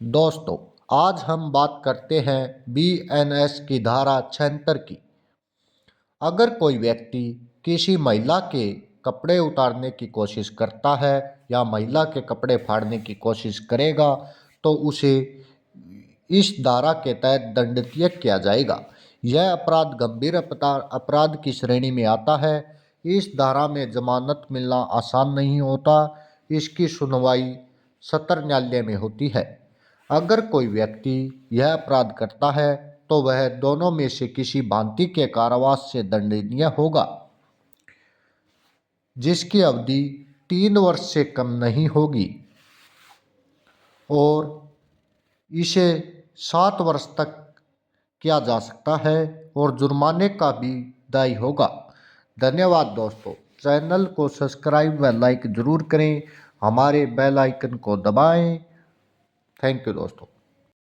दोस्तों, आज हम बात करते हैं बीएनएस की धारा 76 की। अगर कोई व्यक्ति किसी महिला के कपड़े उतारने की कोशिश करता है या महिला के कपड़े फाड़ने की कोशिश करेगा तो उसे इस धारा के तहत दंडित किया जाएगा। यह अपराध गंभीर अपराध की श्रेणी में आता है। इस धारा में जमानत मिलना आसान नहीं होता। इसकी सुनवाई सत्र न्यायालय में होती है। अगर कोई व्यक्ति यह अपराध करता है तो वह दोनों में से किसी भांति के कारावास से दंडनीय होगा, जिसकी अवधि 3 वर्ष से कम नहीं होगी और इसे 7 वर्ष तक किया जा सकता है और जुर्माने का भी दायी होगा। धन्यवाद दोस्तों। चैनल को सब्सक्राइब व लाइक ज़रूर करें। हमारे बेल आइकन को दबाएं। थैंक यू दोस्तों।